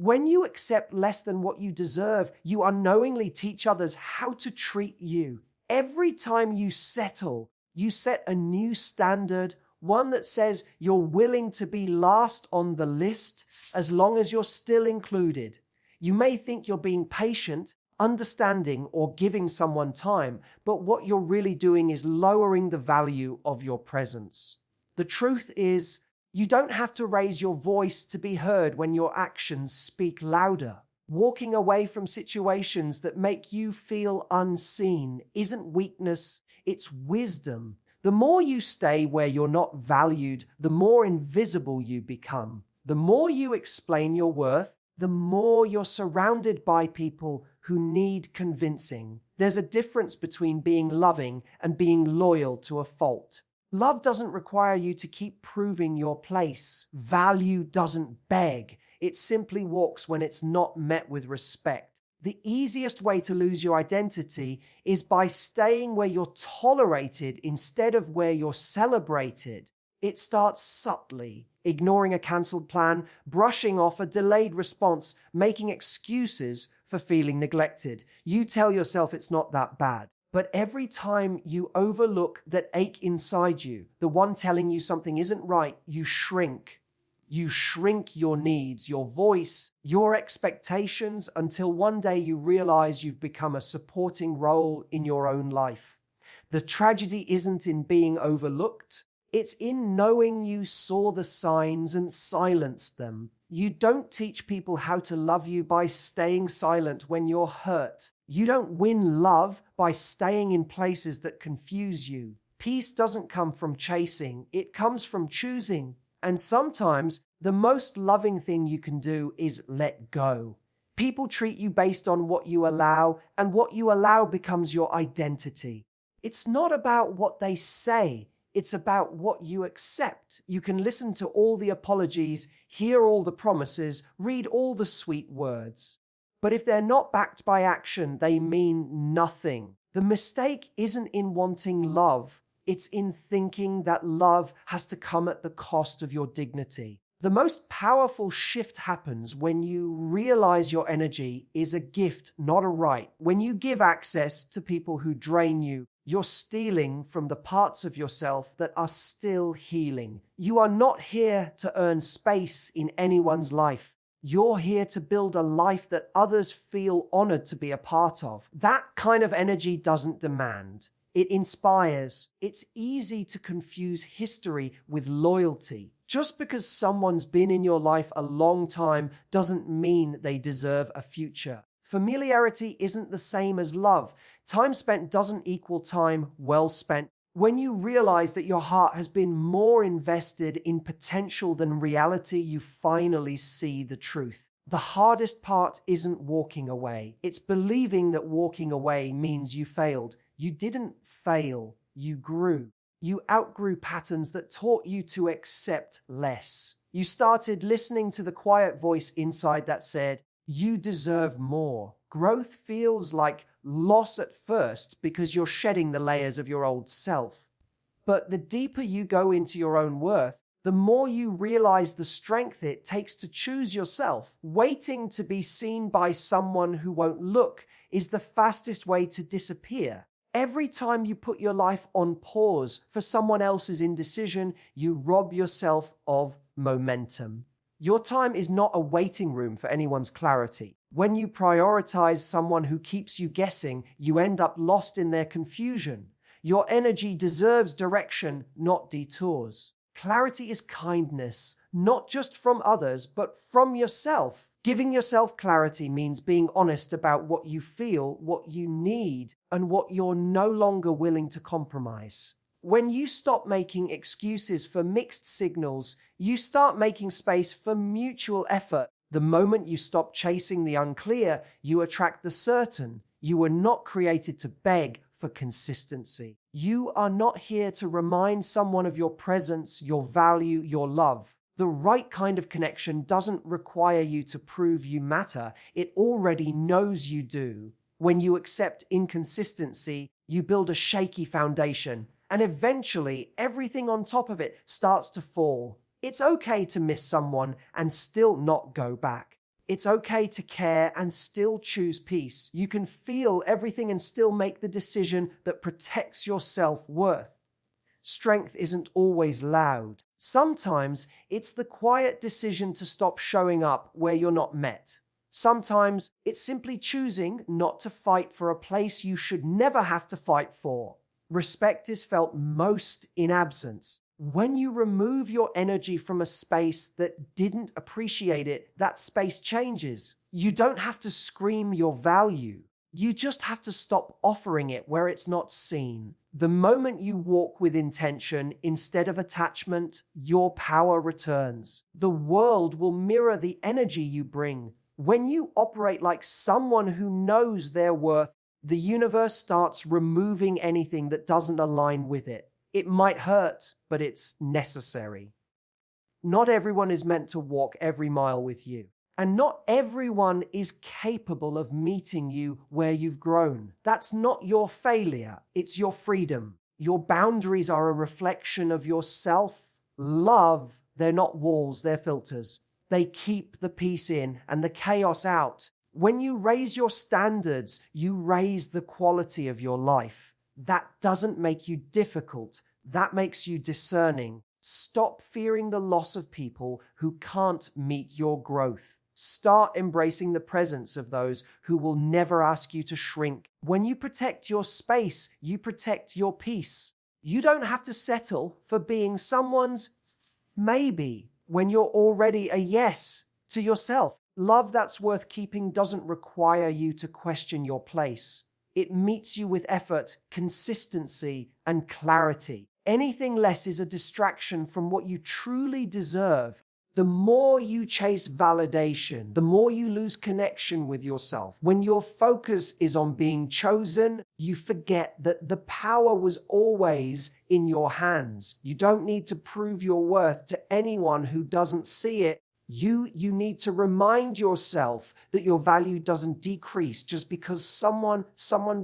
When you accept less than what you deserve, you unknowingly teach others how to treat you. Every time you settle, you set a new standard, one that says you're willing to be last on the list as long as you're still included. You may think you're being patient, understanding, or giving someone time, but what you're really doing is lowering the value of your presence. The truth is, you don't have to raise your voice to be heard when your actions speak louder. Walking away from situations that make you feel unseen isn't weakness, it's wisdom. The more you stay where you're not valued, the more invisible you become. The more you explain your worth, the more you're surrounded by people who need convincing. There's a difference between being loving and being loyal to a fault. Love doesn't require you to keep proving your place. Value doesn't beg. It simply walks when it's not met with respect. The easiest way to lose your identity is by staying where you're tolerated instead of where you're celebrated. It starts subtly, ignoring a cancelled plan, brushing off a delayed response, making excuses for feeling neglected. You tell yourself it's not that bad. But every time you overlook that ache inside you, the one telling you something isn't right, you shrink. You shrink your needs, your voice, your expectations, until one day you realize you've become a supporting role in your own life. The tragedy isn't in being overlooked. It's in knowing you saw the signs and silenced them. You don't teach people how to love you by staying silent when you're hurt. You don't win love by staying in places that confuse you. Peace doesn't come from chasing, it comes from choosing. And sometimes the most loving thing you can do is let go. People treat you based on what you allow, and what you allow becomes your identity. It's not about what they say, it's about what you accept. You can listen to all the apologies, hear all the promises, read all the sweet words. But if they're not backed by action, they mean nothing. The mistake isn't in wanting love. It's in thinking that love has to come at the cost of your dignity. The most powerful shift happens when you realize your energy is a gift, not a right. When you give access to people who drain you, you're stealing from the parts of yourself that are still healing. You are not here to earn space in anyone's life. You're here to build a life that others feel honored to be a part of. That kind of energy doesn't demand. It inspires. It's easy to confuse history with loyalty. Just because someone's been in your life a long time doesn't mean they deserve a future. Familiarity isn't the same as love. Time spent doesn't equal time well spent. When you realize that your heart has been more invested in potential than reality, you finally see the truth. The hardest part isn't walking away. It's believing that walking away means you failed. You didn't fail. You grew. You outgrew patterns that taught you to accept less. You started listening to the quiet voice inside that said, "You deserve more." Growth feels like loss at first because you're shedding the layers of your old self. But the deeper you go into your own worth, the more you realize the strength it takes to choose yourself. Waiting to be seen by someone who won't look is the fastest way to disappear. Every time you put your life on pause for someone else's indecision, you rob yourself of momentum. Your time is not a waiting room for anyone's clarity. When you prioritize someone who keeps you guessing, you end up lost in their confusion. Your energy deserves direction, not detours. Clarity is kindness, not just from others, but from yourself. Giving yourself clarity means being honest about what you feel, what you need, and what you're no longer willing to compromise. When you stop making excuses for mixed signals, you start making space for mutual effort. The moment you stop chasing the unclear, you attract the certain. You were not created to beg for consistency. You are not here to remind someone of your presence, your value, your love. The right kind of connection doesn't require you to prove you matter. It already knows you do. When you accept inconsistency, you build a shaky foundation, and eventually everything on top of it starts to fall. It's okay to miss someone and still not go back. It's okay to care and still choose peace. You can feel everything and still make the decision that protects your self-worth. Strength isn't always loud. Sometimes it's the quiet decision to stop showing up where you're not met. Sometimes it's simply choosing not to fight for a place you should never have to fight for. Respect is felt most in absence. When you remove your energy from a space that didn't appreciate it, that space changes. You don't have to scream your value. You just have to stop offering it where it's not seen. The moment you walk with intention instead of attachment, your power returns. The world will mirror the energy you bring. When you operate like someone who knows their worth, the universe starts removing anything that doesn't align with it. It might hurt, but it's necessary. Not everyone is meant to walk every mile with you. And not everyone is capable of meeting you where you've grown. That's not your failure, it's your freedom. Your boundaries are a reflection of your self-love. They're not walls, they're filters. They keep the peace in and the chaos out. When you raise your standards, you raise the quality of your life. That doesn't make you difficult. That makes you discerning. Stop fearing the loss of people who can't meet your growth. Start embracing the presence of those who will never ask you to shrink. When you protect your space, you protect your peace. You don't have to settle for being someone's maybe when you're already a yes to yourself. Love that's worth keeping doesn't require you to question your place. It meets you with effort, consistency, and clarity. Anything less is a distraction from what you truly deserve. The more you chase validation, the more you lose connection with yourself. When your focus is on being chosen, you forget that the power was always in your hands. You don't need to prove your worth to anyone who doesn't see it. You need to remind yourself that your value doesn't decrease just because someone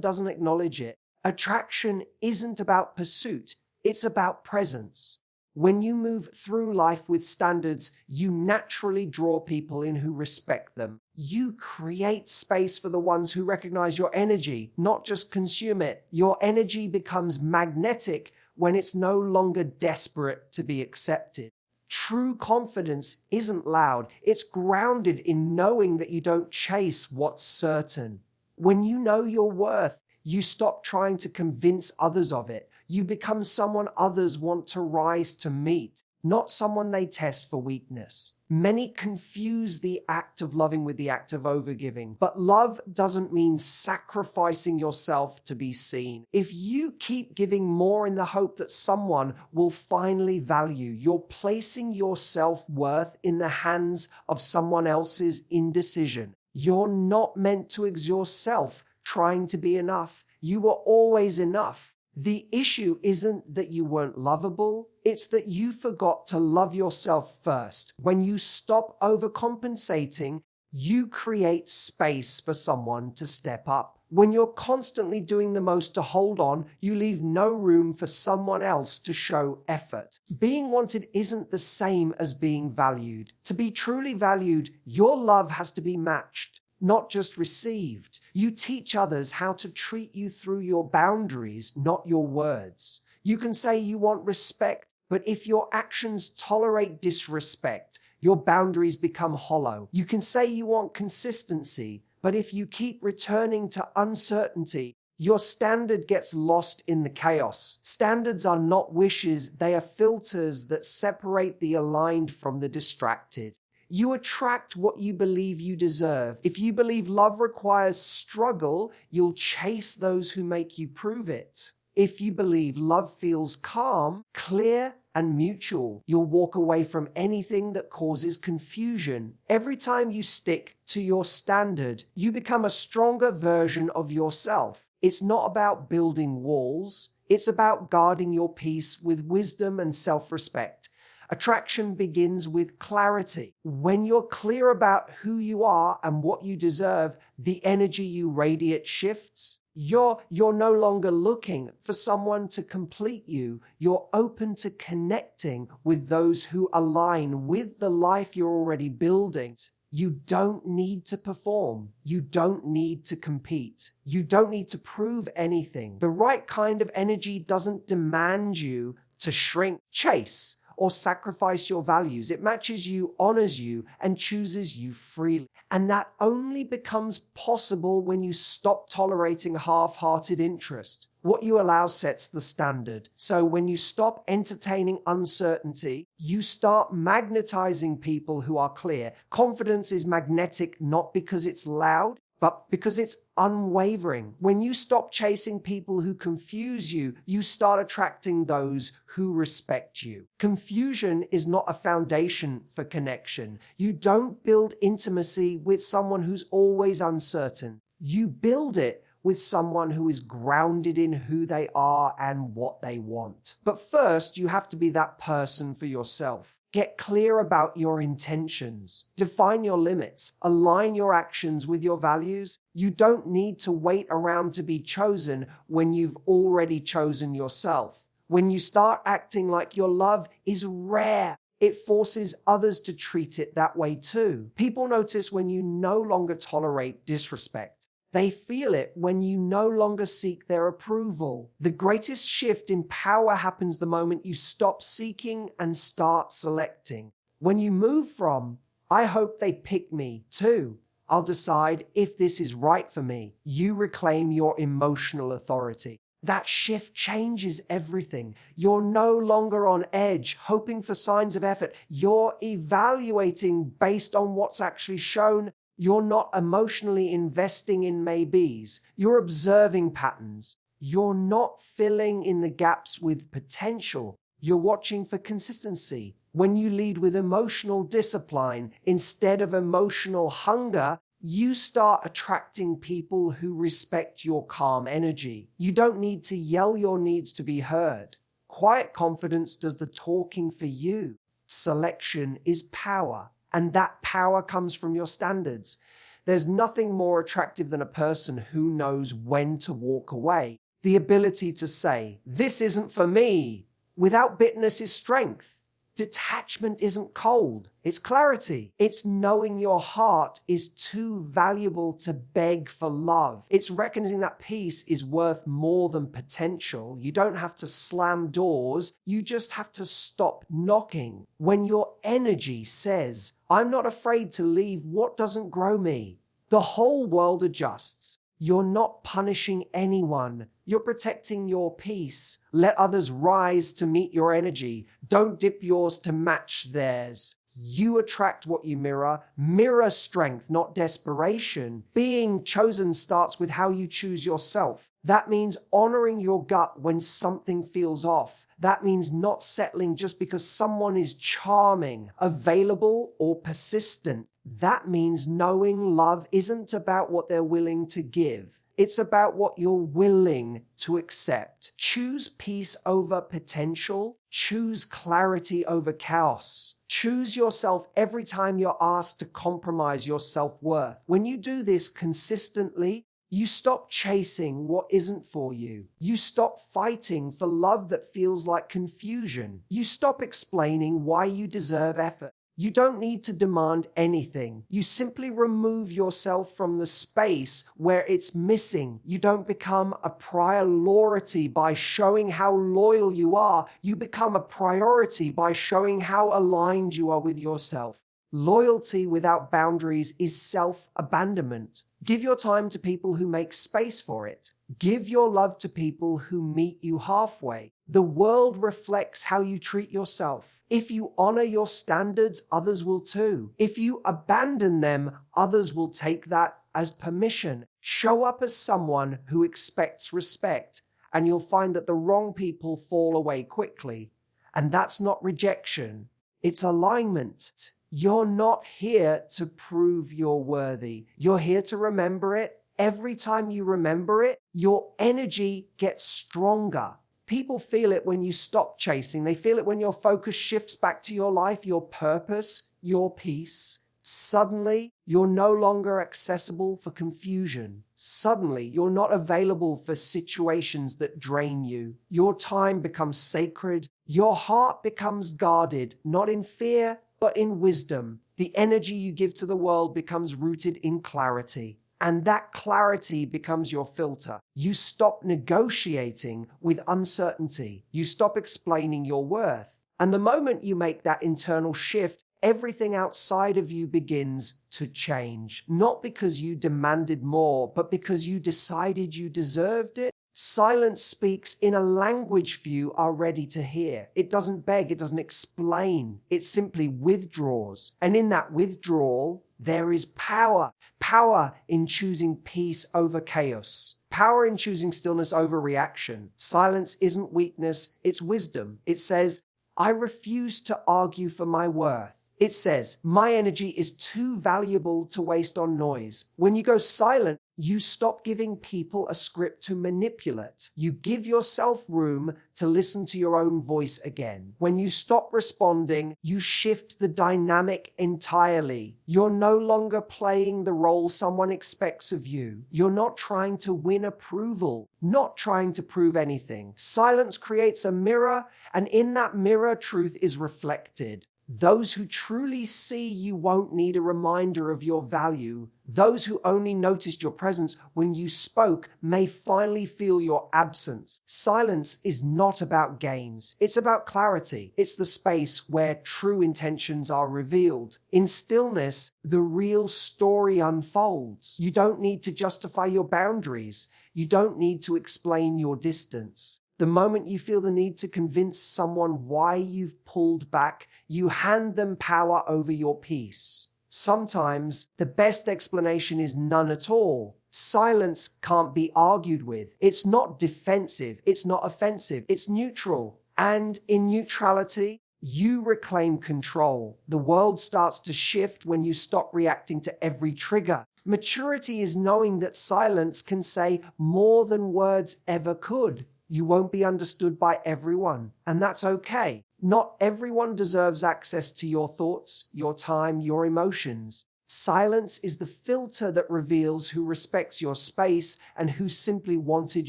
doesn't acknowledge it. Attraction isn't about pursuit, it's about presence. When you move through life with standards, you naturally draw people in who respect them. You create space for the ones who recognize your energy, not just consume it. Your energy becomes magnetic when it's no longer desperate to be accepted. True confidence isn't loud. It's grounded in knowing that you don't chase what's certain. When you know your worth, you stop trying to convince others of it. You become someone others want to rise to meet, not someone they test for weakness. Many confuse the act of loving with the act of overgiving, but love doesn't mean sacrificing yourself to be seen. If you keep giving more in the hope that someone will finally value, you're placing your self-worth in the hands of someone else's indecision. You're not meant to exhaust yourself trying to be enough. You were always enough. The issue isn't that you weren't lovable, it's that you forgot to love yourself first. When you stop overcompensating, you create space for someone to step up. When you're constantly doing the most to hold on, you leave no room for someone else to show effort. Being wanted isn't the same as being valued. To be truly valued, your love has to be matched, not just received. You teach others how to treat you through your boundaries, not your words. You can say you want respect, but if your actions tolerate disrespect, your boundaries become hollow. You can say you want consistency, but if you keep returning to uncertainty, your standard gets lost in the chaos. Standards are not wishes, they are filters that separate the aligned from the distracted. You attract what you believe you deserve. If you believe love requires struggle, you'll chase those who make you prove it. If you believe love feels calm, clear, and mutual, you'll walk away from anything that causes confusion. Every time you stick to your standard, you become a stronger version of yourself. It's not about building walls. It's about guarding your peace with wisdom and self-respect. Attraction begins with clarity. When you're clear about who you are and what you deserve, the energy you radiate shifts. You're no longer looking for someone to complete you. You're open to connecting with those who align with the life you're already building. You don't need to perform. You don't need to compete. You don't need to prove anything. The right kind of energy doesn't demand you to shrink, chase, or sacrifice your values. It matches you, honors you, and chooses you freely. And that only becomes possible when you stop tolerating half-hearted interest. What you allow sets the standard. So when you stop entertaining uncertainty, you start magnetizing people who are clear. Confidence is magnetic not because it's loud, but because it's unwavering. When you stop chasing people who confuse you, you start attracting those who respect you. Confusion is not a foundation for connection. You don't build intimacy with someone who's always uncertain. You build it with someone who is grounded in who they are and what they want. But first, you have to be that person for yourself. Get clear about your intentions. Define your limits. Align your actions with your values. You don't need to wait around to be chosen when you've already chosen yourself. When you start acting like your love is rare, it forces others to treat it that way too. People notice when you no longer tolerate disrespect. They feel it when you no longer seek their approval. The greatest shift in power happens the moment you stop seeking and start selecting. When you move from, I hope they pick me, to, I'll decide if this is right for me, you reclaim your emotional authority. That shift changes everything. You're no longer on edge, hoping for signs of effort. You're evaluating based on what's actually shown. You're not emotionally investing in maybes. You're observing patterns. You're not filling in the gaps with potential. You're watching for consistency. When you lead with emotional discipline instead of emotional hunger, you start attracting people who respect your calm energy. You don't need to yell your needs to be heard. Quiet confidence does the talking for you. Selection is power. And that power comes from your standards. There's nothing more attractive than a person who knows when to walk away. The ability to say, this isn't for me, without bitterness is strength. Detachment isn't cold, it's clarity. It's knowing your heart is too valuable to beg for love. It's recognizing that peace is worth more than potential. You don't have to slam doors, you just have to stop knocking. When your energy says, I'm not afraid to leave what doesn't grow me, the whole world adjusts. You're not punishing anyone. You're protecting your peace. Let others rise to meet your energy. Don't dip yours to match theirs. You attract what you mirror. Mirror strength, not desperation. Being chosen starts with how you choose yourself. That means honoring your gut when something feels off. That means not settling just because someone is charming, available, or persistent. That means knowing love isn't about what they're willing to give. It's about what you're willing to accept. Choose peace over potential. Choose clarity over chaos. Choose yourself every time you're asked to compromise your self-worth. When you do this consistently, you stop chasing what isn't for you. You stop fighting for love that feels like confusion. You stop explaining why you deserve effort. You don't need to demand anything. You simply remove yourself from the space where it's missing. You don't become a priority by showing how loyal you are. You become a priority by showing how aligned you are with yourself. Loyalty without boundaries is self-abandonment. Give your time to people who make space for it. Give your love to people who meet you halfway. The world reflects how you treat yourself. If you honor your standards, others will too. If you abandon them, others will take that as permission. Show up as someone who expects respect, and you'll find that the wrong people fall away quickly. And that's not rejection, it's alignment. You're not here to prove you're worthy. You're here to remember it. Every time you remember it, your energy gets stronger. People feel it when you stop chasing. They feel it when your focus shifts back to your life, your purpose, your peace. Suddenly, you're no longer accessible for confusion. Suddenly, you're not available for situations that drain you. Your time becomes sacred. Your heart becomes guarded, not in fear, but in wisdom. The energy you give to the world becomes rooted in clarity. And that clarity becomes your filter. You stop negotiating with uncertainty. You stop explaining your worth. And the moment you make that internal shift, everything outside of you begins to change. Not because you demanded more, but because you decided you deserved it. Silence speaks in a language few are ready to hear. It doesn't beg, it doesn't explain. It simply withdraws. And in that withdrawal, there is power. Power in choosing peace over chaos. Power in choosing stillness over reaction. Silence isn't weakness, it's wisdom. It says, I refuse to argue for my worth. It says, my energy is too valuable to waste on noise. When you go silent, you stop giving people a script to manipulate. You give yourself room to listen to your own voice again. When you stop responding, you shift the dynamic entirely. You're no longer playing the role someone expects of you. You're not trying to win approval, not trying to prove anything. Silence creates a mirror, and in that mirror, truth is reflected. Those who truly see you won't need a reminder of your value. Those who only noticed your presence when you spoke may finally feel your absence. Silence is not about games. It's about clarity. It's the space where true intentions are revealed. In stillness, the real story unfolds. You don't need to justify your boundaries. You don't need to explain your distance. The moment you feel the need to convince someone why you've pulled back, you hand them power over your peace. Sometimes the best explanation is none at all. Silence can't be argued with. It's not defensive. It's not offensive. It's neutral. And in neutrality, you reclaim control. The world starts to shift when you stop reacting to every trigger. Maturity is knowing that silence can say more than words ever could. You won't be understood by everyone, and that's okay. Not everyone deserves access to your thoughts, your time, your emotions. Silence is the filter that reveals who respects your space and who simply wanted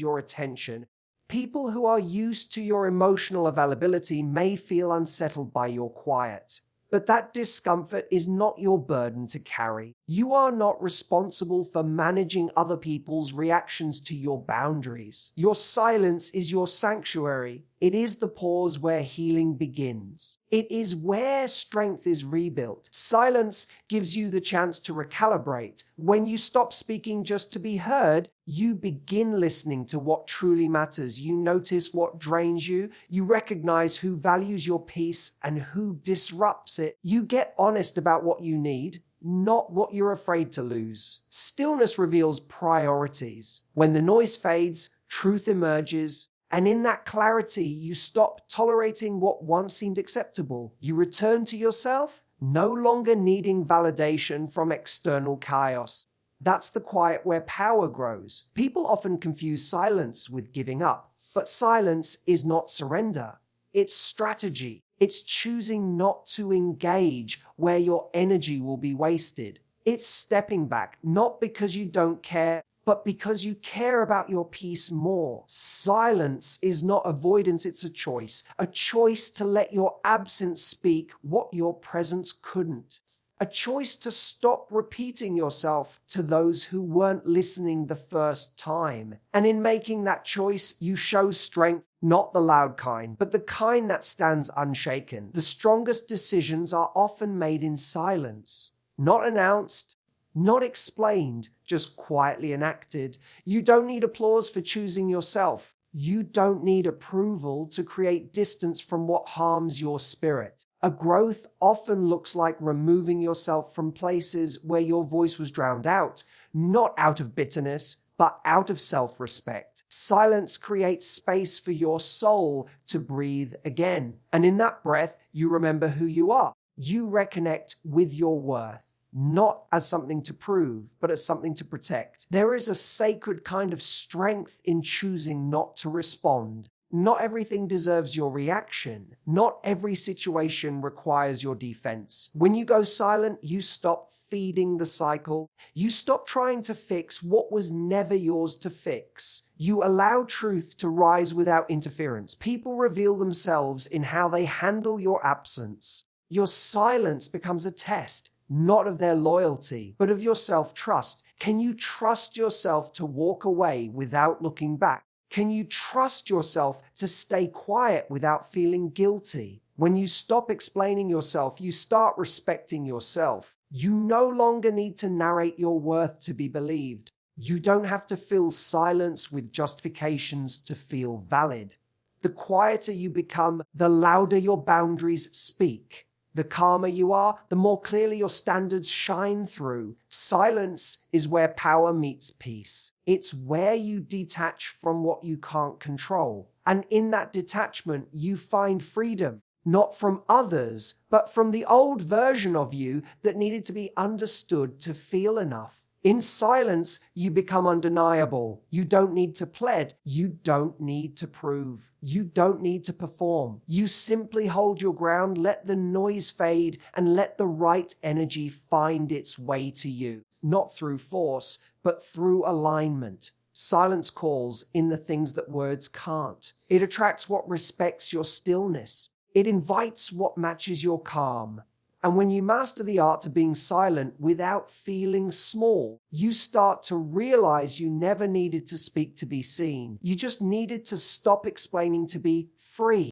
your attention. People who are used to your emotional availability may feel unsettled by your quiet. But that discomfort is not your burden to carry. You are not responsible for managing other people's reactions to your boundaries. Your silence is your sanctuary. It is the pause where healing begins. It is where strength is rebuilt. Silence gives you the chance to recalibrate. When you stop speaking just to be heard, you begin listening to what truly matters. You notice what drains you. You recognize who values your peace and who disrupts it. You get honest about what you need, not what you're afraid to lose. Stillness reveals priorities. When the noise fades, truth emerges. And in that clarity, you stop tolerating what once seemed acceptable. You return to yourself, no longer needing validation from external chaos. That's the quiet where power grows. People often confuse silence with giving up, but silence is not surrender. It's strategy. It's choosing not to engage where your energy will be wasted. It's stepping back, not because you don't care, but because you care about your peace more. Silence is not avoidance, it's a choice to let your absence speak what your presence couldn't. A choice to stop repeating yourself to those who weren't listening the first time. And in making that choice, you show strength, not the loud kind, but the kind that stands unshaken. The strongest decisions are often made in silence, not announced, not explained, just quietly enacted. You don't need applause for choosing yourself. You don't need approval to create distance from what harms your spirit. A growth often looks like removing yourself from places where your voice was drowned out, not out of bitterness, but out of self-respect. Silence creates space for your soul to breathe again. And in that breath, you remember who you are. You reconnect with your worth, not as something to prove, but as something to protect. There is a sacred kind of strength in choosing not to respond. Not everything deserves your reaction. Not every situation requires your defense. When you go silent, you stop feeding the cycle. You stop trying to fix what was never yours to fix. You allow truth to rise without interference. People reveal themselves in how they handle your absence. Your silence becomes a test, not of their loyalty, but of your self-trust. Can you trust yourself to walk away without looking back? Can you trust yourself to stay quiet without feeling guilty? When you stop explaining yourself, you start respecting yourself. You no longer need to narrate your worth to be believed. You don't have to fill silence with justifications to feel valid. The quieter you become, the louder your boundaries speak. The calmer you are, the more clearly your standards shine through. Silence is where power meets peace. It's where you detach from what you can't control. And in that detachment, you find freedom, not from others, but from the old version of you that needed to be understood to feel enough. In silence, you become undeniable. You don't need to plead. You don't need to prove. You don't need to perform. You simply hold your ground, let the noise fade, and let the right energy find its way to you. Not through force, but through alignment. Silence calls in the things that words can't. It attracts what respects your stillness. It invites what matches your calm. And when you master the art of being silent without feeling small, you start to realize you never needed to speak to be seen. You just needed to stop explaining to be free.